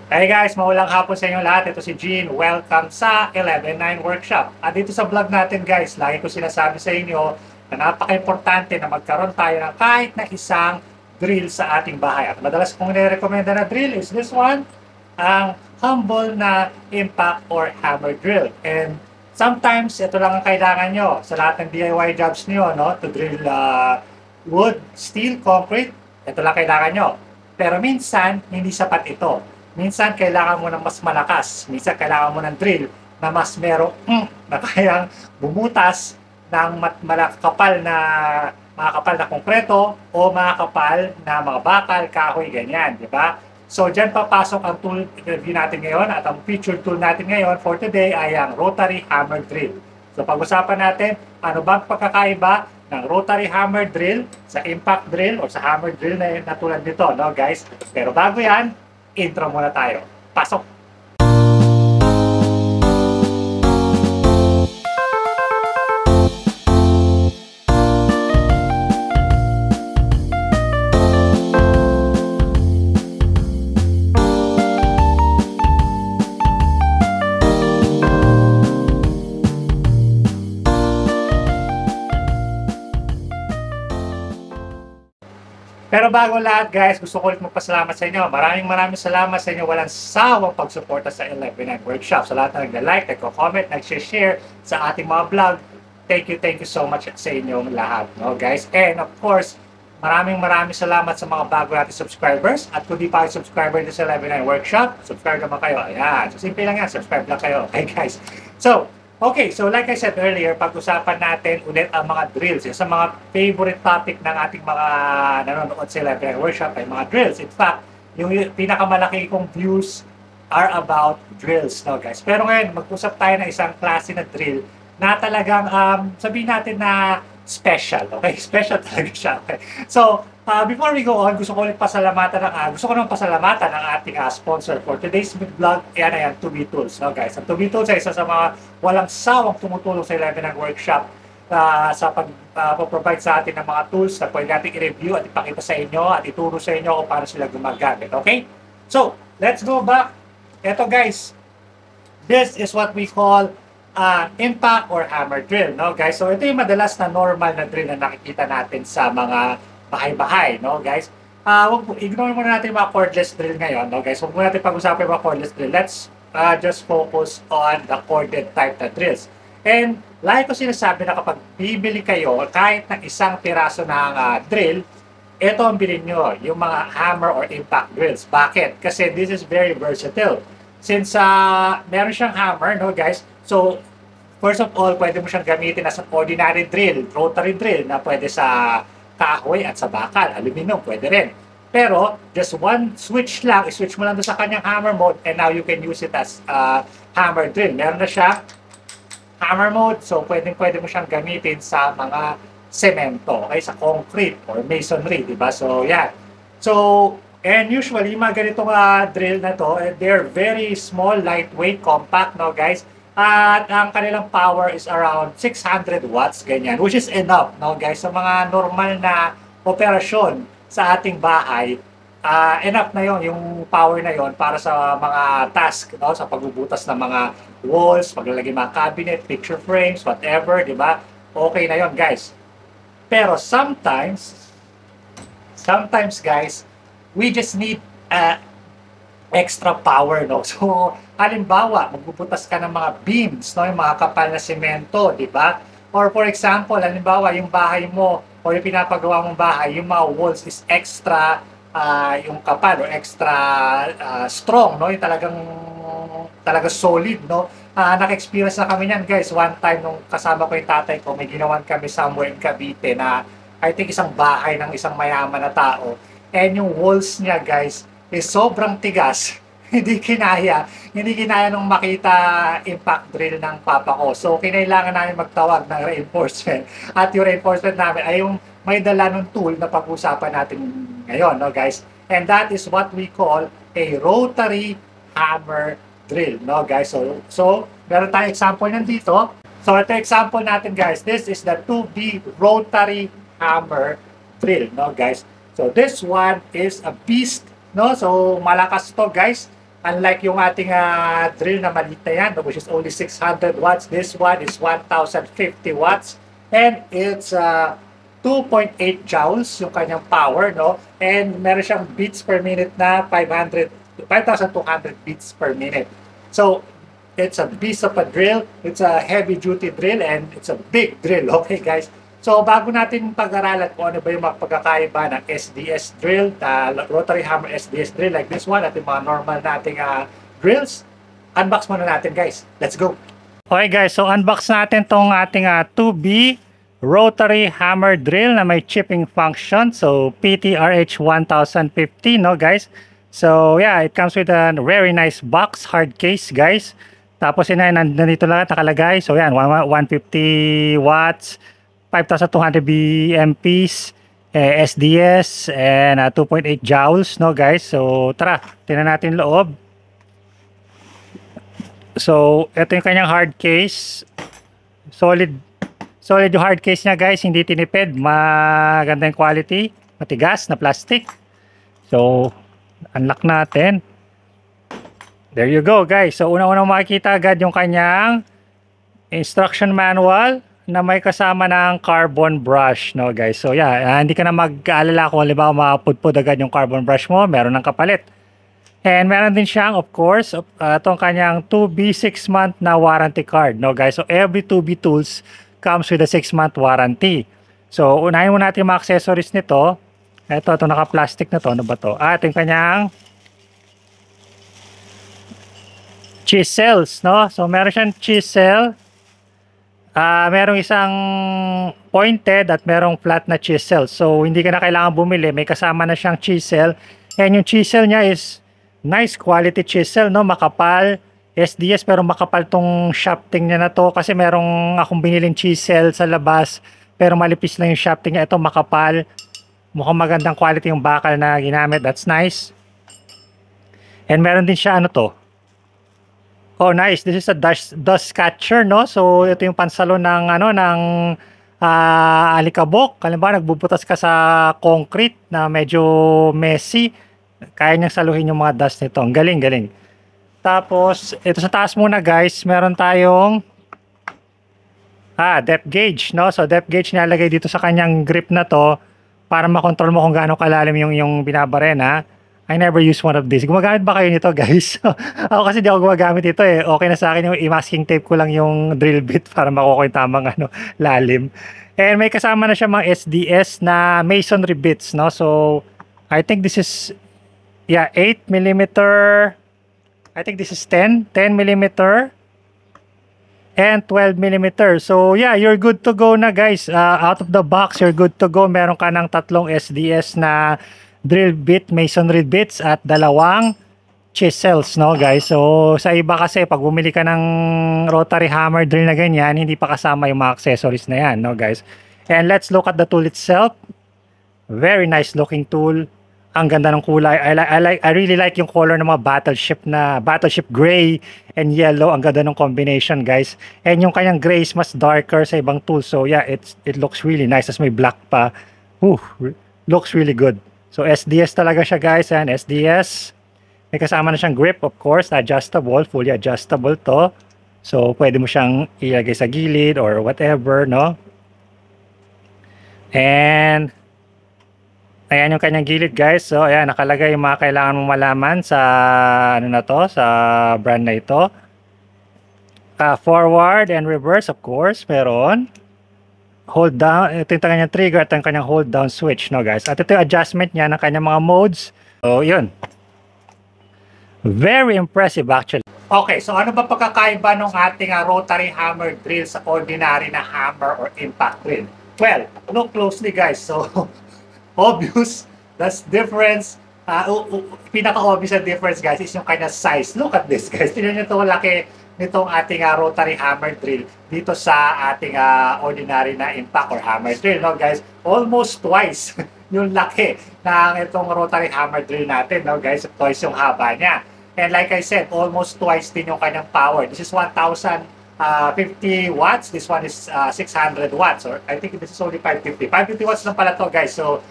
Hey guys, maulang hapon sa inyo lahat. Ito si Gene. Welcome sa 11-9 Workshop. At dito sa vlog natin guys, lagi ko sinasabi sa inyo na napaka-importante na magkaroon tayo ng kahit na isang drill sa ating bahay. At madalas kong nire-recommenda na drill is this one, ang humble na impact or hammer drill. And sometimes, ito lang ang kailangan nyo sa lahat ng DIY jobs nyo, no? To drill wood, steel, concrete, ito lang kailangan nyo. Pero minsan, hindi sapat ito. Minsan, kailangan mo ng mas malakas. Minsan, kailangan mo ng drill na mas merong na kayang bumutas ng makakapal na konkreto o makakapal na mga bakal, kahoy, ganyan, di ba? So, dyan papasok ang tool review natin ngayon at ang featured tool natin ngayon for today ay ang rotary hammer drill. So, pag-usapan natin ano bang pagkakaiba ng rotary hammer drill sa impact drill o sa hammer drill na tulad nito, no guys? Pero bago yan, intro muna tayo. Pasok! Pero bago lahat guys, gusto ko ulit magpasalamat sa inyo. Maraming salamat sa inyo. Walang sawang pagsuporta sa 11-9 Workshop. Sa lahat na nag-like, nag-comment, nag-share sa ating mga vlog. Thank you so much sa inyong lahat, no guys. And of course, maraming salamat sa mga bago natin subscribers. At kung di pa kayo subscriber sa 11-9 Workshop, subscribe naman kayo. Ayan, so simple lang yan, subscribe lang kayo. Okay guys. So like I said earlier, pag-usapan natin ulit ang mga drills. Sa mga favorite topic ng ating mga nanonood sa 11 Workshop ay mga drills. In fact, yung pinakamalaki kong views are about drills, no guys. Pero ngayon, mag-usap tayo ng isang klase na drill na talagang sabihin natin na special, okay? Special talaga siya, okay? So, before we go on, gusto ko nang pasalamatan ang ating sponsor for today's vlog. Yan, 2B Tools, no guys. Ang 2B Tools ay isa sa mga walang sawang tumutulong sa 11 Workshop sa pag-provide sa atin ng mga tools na pwede natin i-review at ipakita sa inyo at ituro sa inyo kung paano sila gumagamit, okay? So, let's go back. Ito guys, this is what we call impact or hammer drill, no guys? So ito yung madalas na normal na drill na nakikita natin sa mga bahay-bahay, no guys? Ignore muna natin yung mga cordless drill ngayon, no guys? Huwag muna natin pag-usapan yung mga cordless drill. Let's just focus on the corded type na drills. And like ko sinasabi na kapag bibili kayo kahit ng isang piraso ng drill, ito ang bilhin nyo, yung mga hammer or impact drills. Bakit? Kasi this is very versatile. Since meron siyang hammer, no guys? So, first of all, pwede mo siyang gamitin as an ordinary drill, rotary drill, na pwede sa kahoy at sa bakal, aluminum, pwede rin. Pero, just one switch lang, i-switch mo lang doon sa kanyang hammer mode and now you can use it as hammer drill. Meron na siya hammer mode, so pwede mo siyang gamitin sa mga semento, okay, sa concrete or masonry, di ba? So, yan. So, and usually, mga ganitong drill na to, they're very small, lightweight, compact, no guys? At ang kanilang power is around 600 watts, ganyan, which is enough, no guys? Sa mga normal na operasyon sa ating bahay, enough na yon, yung power na yon para sa mga task, no? Sa pagbubutas ng mga walls, paglalagay mga cabinet, picture frames, whatever, di ba? Okay na yon guys. Pero sometimes guys, we just need extra power, no? So, halimbawa, magbubutas ka ng mga beams, no? Yung mga kapal na semento, di ba? Or for example, halimbawa, yung bahay mo o yung pinapagawa mong bahay, yung mga walls is extra yung kapal o extra strong, no? Yung talagang solid, no? Naka-experience na kami niyan, guys. One time, nung kasama ko yung tatay ko, may ginawan kami somewhere in Cavite na I think isang bahay ng isang mayaman na tao. And yung walls niya, guys, is sobrang tigas. Hindi kinaya nung makita impact drill ng papa ko. So, kinailangan namin magtawag ng reinforcement. At yung reinforcement namin ay yung may dala ng tool na pag-usapan natin ngayon, no guys? And that is what we call a rotary hammer drill, no guys? So meron tayong example nandito. So, ito example natin, guys. This is the 2B rotary hammer drill, no guys? So, this one is a beast, no? So, malakas to, guys. Unlike yung ating drill na maliit na yan, which is only 600 watts, this one is 1050 watts. And it's 2.8 joules yung kanyang power, no? And meron siyang beats per minute na 5,200 beats per minute. So, it's a beast of a drill. It's a heavy-duty drill and it's a big drill. Okay, guys? So, bago natin pag-aralan kung ano ba yung mga pagkakaiba ng SDS drill, rotary hammer SDS drill like this one at yung mga normal nating drills, unbox muna natin, guys. Let's go! Okay, guys. So, unbox natin tong ating 2B rotary hammer drill na may chipping function. So, PTRH 1050, no, guys? So, yeah, it comes with a very nice box, hard case, guys. Tapos, nandito lang nakalagay. So, yan, 150 watts, 5,200 BMPs, SDS, and 2.8 joules, no, guys? So, tara, tingnan natin loob. So, ito yung kanyang hard case. Solid yung hard case niya, guys. Hindi tinipid. Maganda yung quality. Matigas na plastic. So, unlock natin. There you go, guys. So, unang-unang makikita agad yung kanyang instruction manual na may kasama ng carbon brush, no, guys. So, yeah, hindi ka na mag-aalala kung halimbawa mapudpud agad yung carbon brush mo. Meron ng kapalit. And meron din siyang, of course, itong kanyang 2B 6-month na warranty card, no, guys. So, every 2B tools comes with a 6-month warranty. So, unahin mo natin yung mga accessories nito. Ito naka-plastic na to. Ano ba to? Ito yung kanyang chisels, no? So, meron siyang chisel. Merong isang pointed at merong flat na chisel. So, hindi ka na kailangan bumili. May kasama na siyang chisel. And yung chisel niya is nice quality chisel, no? Makapal. SDS, pero makapal tong shafting niya na to. Kasi merong akong biniling chisel sa labas. Pero malipis lang yung shafting niya. Ito makapal. Mukhang magandang quality yung bakal na ginamit. That's nice. And meron din siya, ano to? Oh, nice. This is a dust catcher, no? So, ito yung pansalo ng, alikabok. Halimbawa, nagbubutas ka sa concrete na medyo messy. Kaya niyang saluhin yung mga dust nito. Ang galing, galing. Tapos, ito sa taas muna, guys. Meron tayong depth gauge, no? So, depth gauge nilalagay dito sa kanyang grip na to para makontrol mo kung gaano kalalim yung binabarena. I never use one of these. Gumagamit ba kayo nito, guys? Ako kasi di ako gumagamit ito eh. Okay na sa akin yung masking tape ko lang yung drill bit para makuha yung tamang lalim. And may kasama na siya mga SDS na masonry bits, no? So, I think this is 8mm. I think this is 10mm and 12mm. So, yeah, you're good to go na, guys. Out of the box, you're good to go. Meron ka ng 3 SDS na drill bit, masonry bits at 2 chisels, no, guys. So, sa iba kasi, pag bumili ka ng rotary hammer drill na ganyan, hindi pa kasama yung mga accessories na yan, no, guys. And let's look at the tool itself. Very nice looking tool. Ang ganda ng kulay. I really like yung color ng mga battleship gray and yellow. Ang ganda ng combination, guys. And yung kanyang gray is mas darker sa ibang tool. So, yeah, it looks really nice. As may black pa. Looks really good. So, SDS talaga siya, guys. And SDS. May kasama na siyang grip, of course. Adjustable. Fully adjustable to. So, pwede mo siyang ilagay sa gilid or whatever, no? And, ayan yung kanyang gilid, guys. So, ayan. Nakalagay yung mga kailangan mong malaman sa, sa brand na ito. Forward and reverse, of course. Meron. Hold down, ito yung kanyang trigger at yung kanyang hold down switch, no, guys. At ito yung adjustment niya ng kanyang mga modes. So, yun. Very impressive, actually. Okay, so ano ba pagkakaiba ng ating rotary hammer drill sa ordinary na hammer or impact drill? Well, look closely, guys. So, obvious, that's difference. Pinaka-obvious na difference, guys, is yung kanyang size. Look at this, guys. Tignan nyo ito, laki nitong ating rotary hammer drill dito sa ating ordinary na impact or hammer drill, no, guys? Almost twice yung laki ng itong rotary hammer drill natin, no, guys? Twice yung haba niya. And like I said, almost twice din yung kanyang power. This is 1,050 watts. This one is 600 watts. Or I think this is only 550. 550 watts lang pala to, guys. So,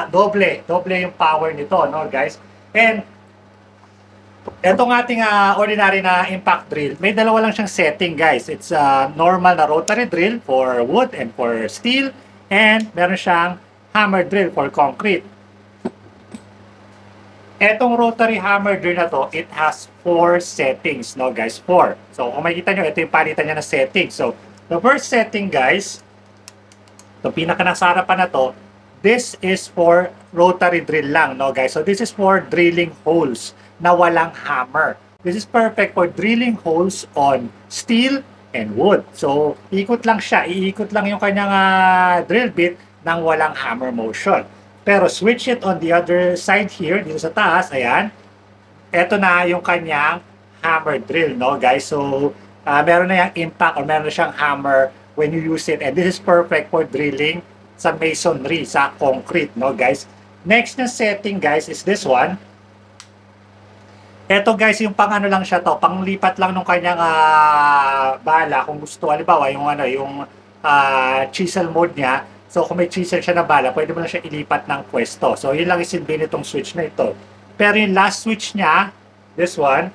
doble yung power nito, no, guys? And Etong ating ordinary na impact drill, may dalawa lang siyang setting guys. It's a normal na rotary drill for wood and for steel, and meron siyang hammer drill for concrete. Etong rotary hammer drill na to, it has 4 settings, no guys, 4. So kung makikita nyo, ito yung palitan niya na setting. So the first setting guys, ito pinaka nasa harapan na to, this is for rotary drill lang, no guys. So this is for drilling holes na walang hammer. This is perfect for drilling holes on steel and wood. So ikot lang siya, iikot lang yung kanyang drill bit nang walang hammer motion. Pero switch it on the other side here, dito sa taas, ayan. Ito na yung kanyang hammer drill, no guys. So meron na yung impact or meron na siyang hammer when you use it. And this is perfect for drilling sa masonry, sa concrete, no guys. Next na setting guys is this one. Ito guys, yung pang ano lang siya to, panglipat lang nung kanyang bala kung gusto, halimbawa yung ano, yung chisel mode niya. So kung may chisel siya na bala, pwede mo lang siya ilipat ng pwesto. So yun lang isilbi nitong switch na ito. Pero yung last switch niya, this one,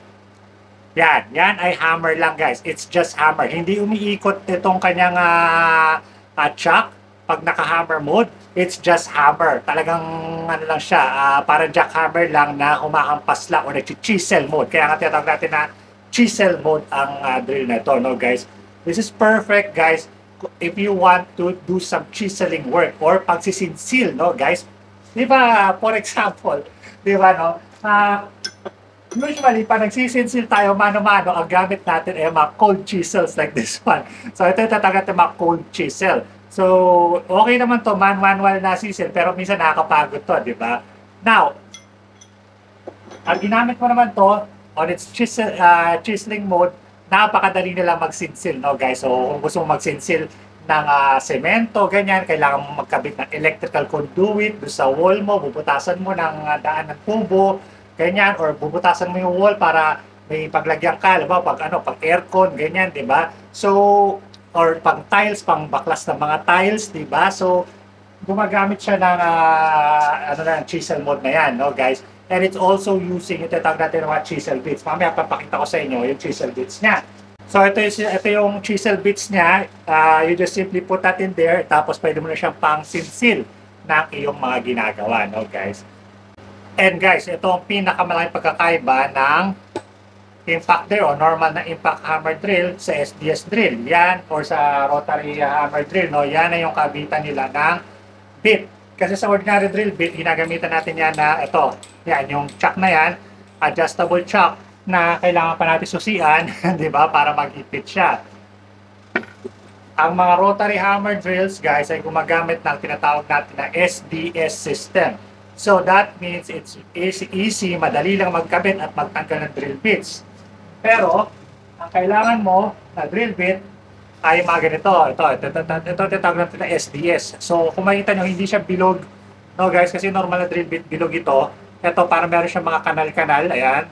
yan ay hammer lang guys. It's just hammer. Hindi umiikot itong kanyang chuck. Pag naka-hammer mode, it's just hammer. Talagang ano lang siya, parang jackhammer lang na humahampas lang o nag-chisel mode. Kaya nga tinatawag natin na chisel mode ang drill na ito, no guys. This is perfect guys if you want to do some chiseling work or pagsisinsil, no guys. Di ba, for example, di ba no, usually, pag nagsisinsil tayo mano-mano, ang gamit natin ay mga cold chisels like this one. So ito yung tatawag natin mga cold chisel. So, okay naman to, manual na sisil, pero minsan nakakapagod to, di ba? Now, ang ginamit mo naman to, on its chiseling mode, napakadali nila magsinsil, no guys? So, kung gusto mo magsinsil ng semento, ganyan, kailangan mo magkabit ng electrical conduit doon sa wall mo, bubutasan mo ng daan ng tubo, ganyan, or bubutasan mo yung wall para may paglagyan ka, diba? Pag aircon, ganyan, di ba? So, or pang tiles, pang baklas ng mga tiles, di ba? So, gumagamit siya ng chisel mode na yan, no guys? And it's also using, ito tawag natin ng mga chisel bits. Mamaya papakita ko sa inyo yung chisel bits niya. So, ito yung chisel bits niya. You just simply put that in there, tapos pwede mo na siyang pang sinsil ng iyong mga ginagawa, no guys? And guys, ito ang pinakamalaking pagkakaiba ng impact drill o normal na impact hammer drill sa SDS drill. Yan, or sa rotary hammer drill, no? Yan na yung kabitan nila ng bit. Kasi sa ordinary drill bit, ginagamitan natin yan na ito. Yan, yung chuck na yan, adjustable chuck na kailangan pa natin susian, di ba, para mag-ipit siya. Ang mga rotary hammer drills, guys, ay gumagamit ng tinatawag natin na SDS system. So that means it's easy, madali lang magkabit at magtanggal ng drill bits. Pero, ang kailangan mo na drill bit ay mga ganito. Ito tinatawag natin na SDS. So, kung makita nyo, hindi siya bilog. No guys, kasi normal na drill bit, bilog ito. Ito, para meron siyang mga kanal-kanal. Ayan.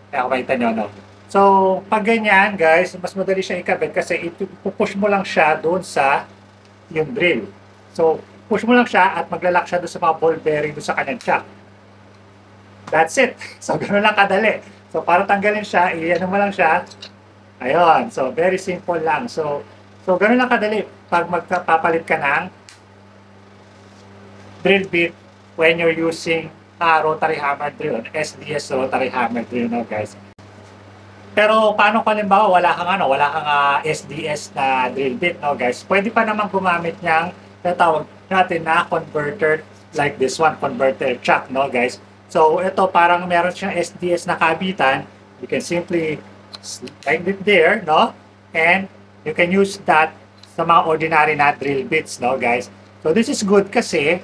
Kaya kung makita nyo, no? So, pag ganyan, guys, mas madali siya ikabit kasi ipupush mo lang siya doon sa yung drill. So, push mo lang siya at maglalak siya doon sa mga ball bearing doon sa kanyang chuck. That's it. So, ganoon lang kadali. So, para tanggalin siya, i-ano mo lang siya. Ayun. So, very simple lang. So ganoon lang kadali pag magpapalit ka ng drill bit when you're using rotary hammer drill, SDS rotary hammer drill, no guys. Pero paano kung halimbawa wala kang SDS na drill bit, no guys? Pwede pa naman gumamit niyang natawag natin na converter like this one, converter chuck, no guys? So ito parang meron siyang SDS na kabitan. You can simply slide it there, no? And you can use that sa mga ordinary na drill bits, no guys? So this is good kasi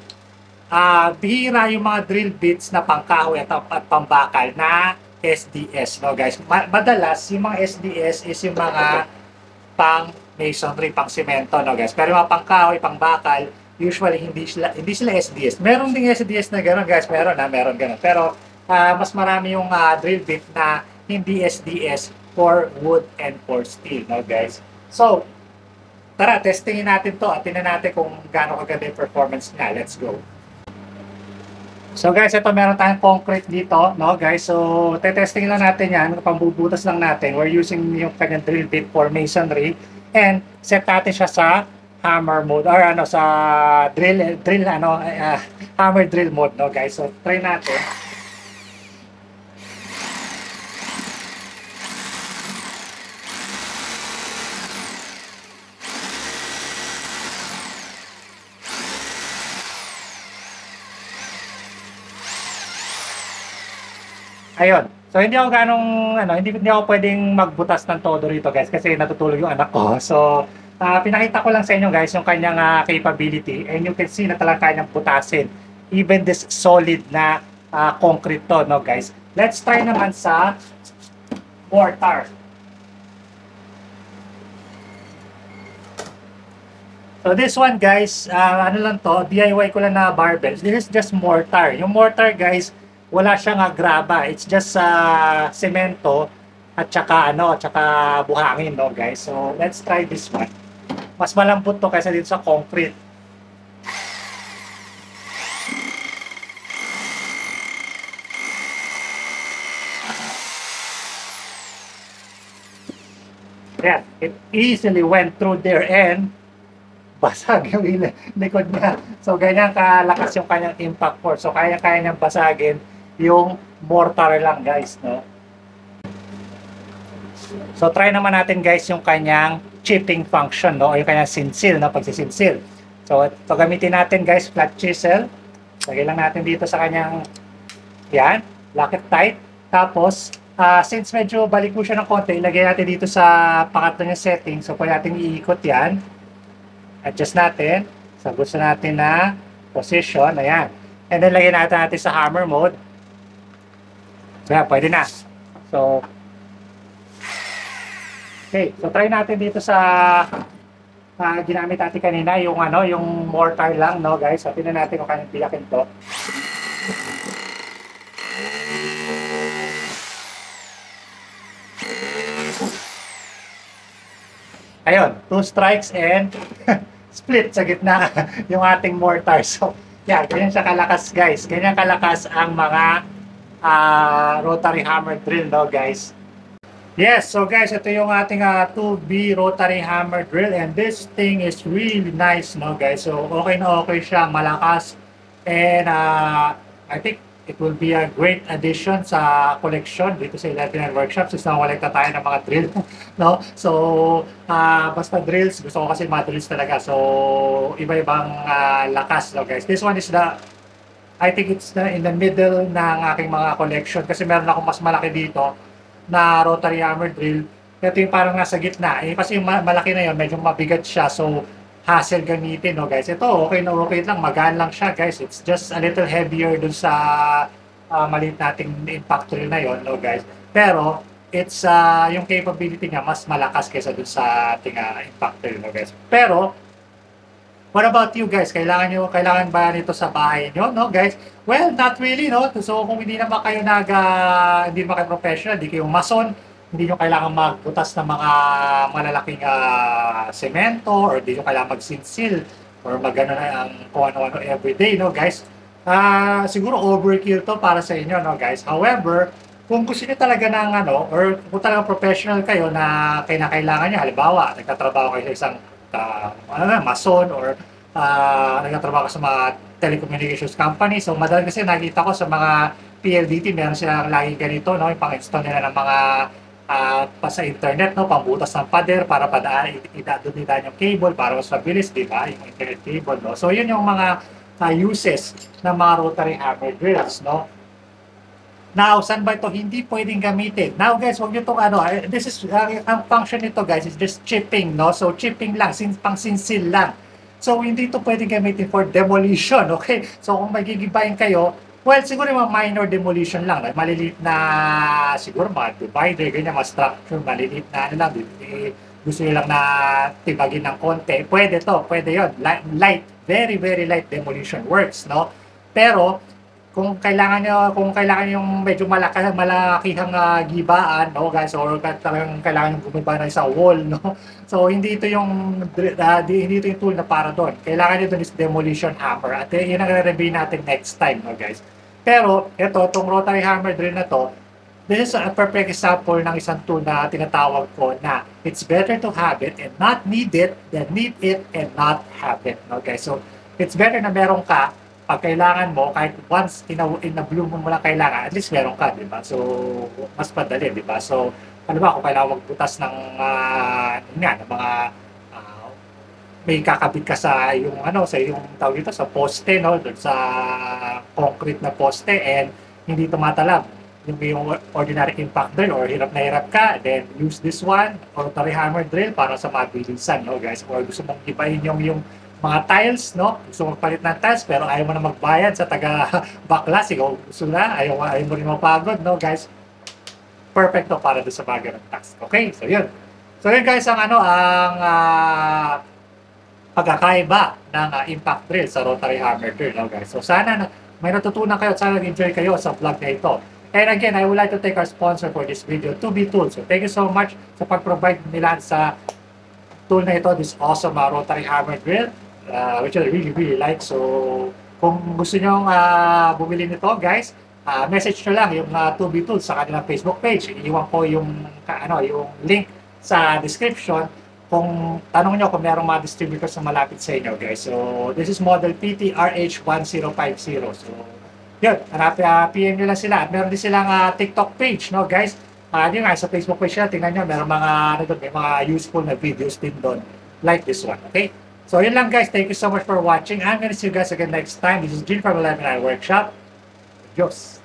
bihira yung mga drill bits na pangkahoy at pambakal na SDS, no guys? Madalas yung mga SDS is yung mga pang masonry, pang semento, no guys? Pero yung mga pangkahoy, pangbakal, usually hindi sila SDS. Meron ding SDS na gano'n guys, meron gano'n. Pero mas marami yung drill bit na hindi SDS for wood and for steel, no guys? So, tara, testingin natin to at tingnan natin kung gaano kaganda yung performance niya. Let's go. So guys, ito meron tayong concrete dito, no guys. So testing lang natin yan, pambubutas lang natin. We're using yung kanyang drill bit for masonry and set natin siya sa hammer mode or ano sa hammer drill mode, no guys. So try natin. Ayun. So hindi ako hindi ako pwedeng magbutas ng todo rito guys kasi natutulog yung anak ko. So pinakita ko lang sa inyo guys yung kanyang capability and you can see na talagang kaya niyang butasin even this solid na concrete to, no guys. Let's try naman sa mortar. So this one guys, ano lang to, DIY ko lang na barbell. This is just mortar. Yung mortar guys, wala siyang graba. It's just semento at saka buhangin, no guys. So let's try this one. Mas malambot to kaysa dito sa concrete. Yeah, it easily went through there and basag yung likod niya. So ganyan kalakas yung kanyang impact force. So kaya-kaya niyang basagin yung mortar lang guys, no? So try naman natin guys yung kanyang chipping function, no? O yung kanyang sinsil, no? Pagsisinsil. So ito gamitin natin guys, flat chisel. Lagay lang natin dito sa kanyang yan, lock it tight. Tapos since medyo baliko siya ng konti, ilagay natin dito sa pangatlo niya setting. So pwede natin iikot yan. Adjust natin sa gusto natin na position. Ayan. And then lagyan natin sa hammer mode. Kaya pwede na. So, okay. So, try natin dito sa ginamit natin kanina, yung mortar lang, no guys. So, tingnan natin kung kanyang piyakin to. Ayun, 2 strikes and split sa gitna yung ating mortar. So, yeah, ganyan siya kalakas guys. Ganyan kalakas ang mga rotary hammer drill, no guys. Yes, so guys, ito yung ating 2B rotary hammer drill and this thing is really nice, no guys. So okay na okay siya, malakas, and I think it will be a great addition sa collection dito sa 11 Workshop since nakolekta tayo ng mga drill, no. So basta drills, gusto ko kasi mga drills talaga, so iba-ibang lakas, no guys. This one is I think it's in the middle ng aking mga collection kasi meron akong mas malaki dito na rotary hammer drill. Ito yung parang nasa gitna. Kasi yung malaki na yun, medyo mabigat siya. So, hassle gamitin, no guys. Ito, okay na okay lang. Magaan lang siya, guys. It's just a little heavier dun sa maliit nating impact drill na yon, no guys. Pero, it's yung capability niya mas malakas kaysa dun sa ating impact drill, no guys. Pero, what about you guys? Kailangan ba nito sa bahay nyo, no guys? Well, not really, no? So kung hindi naman kayo hindi naman kayo professional, hindi kayo mason, hindi nyo kailangan magbutas ng mga malalaking semento or hindi nyo kailangan magsinsil or magano na ang kung ano-ano everyday, no guys? Siguro overkill to para sa inyo, no guys? However, kung gusto niyo talaga ng or kung talagang professional kayo na kailangan niyo, halimbawa, nagtatrabaho kayo sa isang mason or nagtatrabaho sa mga telecommunications company. So madalas kasi nakita ko sa mga PLDT, meron silang lagi ganito, no, yung pang-install nila ng mga pa sa internet, no, pambutas ng pader para idadunitan yung cable para mas mabilis, di ba, yung internet cable, no. So yun yung mga uses ng mga rotary hammer drills, no. Now, saan ba ito hindi pwedeng gamitin? Now guys, huwag nyo itong this is, ang function nito guys is just chipping, no? So chipping lang, pang sinsil lang. So hindi ito pwedeng gamitin for demolition, okay? So kung magigibayin kayo, well, siguro yung minor demolition lang, maliliit na, siguro mga divider, ganyan, mga structure, maliliit na lang, gusto nyo lang na tibagin ng konti, pwede to, pwede yun, light, very, very light demolition works, no? Pero, kung kailangan yung medyo malakihang gibaan, no guys, or talagang kailangan yung gumiba ng isang wall, no. So hindi ito yung hindi ito yung tool na para doon. Kailangan niyo doon is demolition hammer. At yun ang re-review natin next time, no guys. Pero, itong rotary hammer drill na to, this is a perfect example ng isang tool na tinatawag ko na it's better to have it and not need it than need it and not have it. Okay, so it's better na meron ka pag kailangan mo, kahit once in a blue moon mo lang kailangan, at least meron ka, di ba? So, mas padali, di ba? So, ano ba, kung kailangan magbutas ng, ng mga may kakabit ka sa yung sa yung tawag dito sa poste, no, doon sa concrete na poste, and hindi tumatalab yung ordinary impact drill or hirap na hirap ka, then use this one, rotary hammer drill, para sa mabilisan, no guys. Or gusto mong ibahin yung mga tiles, no, gusto mong palit ng tiles pero ayaw mo na magbayad sa taga baklas, ikaw gusto na, ayaw mo rin mapagod, no guys, perfect to para doon sa bagay ng task. Okay, so yun guys ang pagkakaiba ng impact drill sa rotary hammer drill, no, guys. So sana may natutunan kayo at sana nag-enjoy kayo sa vlog na ito. And again, I would like to thank our sponsor for this video, 2B Tools. So thank you so much sa pag-provide nila sa tool na ito, this awesome rotary hammer drill, which I really like. So kung gusto nyo bumili nito, guys, message nyo lang yung 2B Tools sa kanilang Facebook page. Iiwan ko yung link sa description. Kung tanong nyo kung merong mga distributors na malapit sa inyo, guys. So, this is model PTRH1050. So, yun, PM nyo lang sila. At meron din silang TikTok page, no, guys. Yun nga, sa Facebook page nila, tingnan nyo, meron may mga useful na videos din doon, like this one, okay? So, yun lang, guys. Thank you so much for watching. I'm gonna see you guys again next time. This is Jin from 11i Workshop. Adios!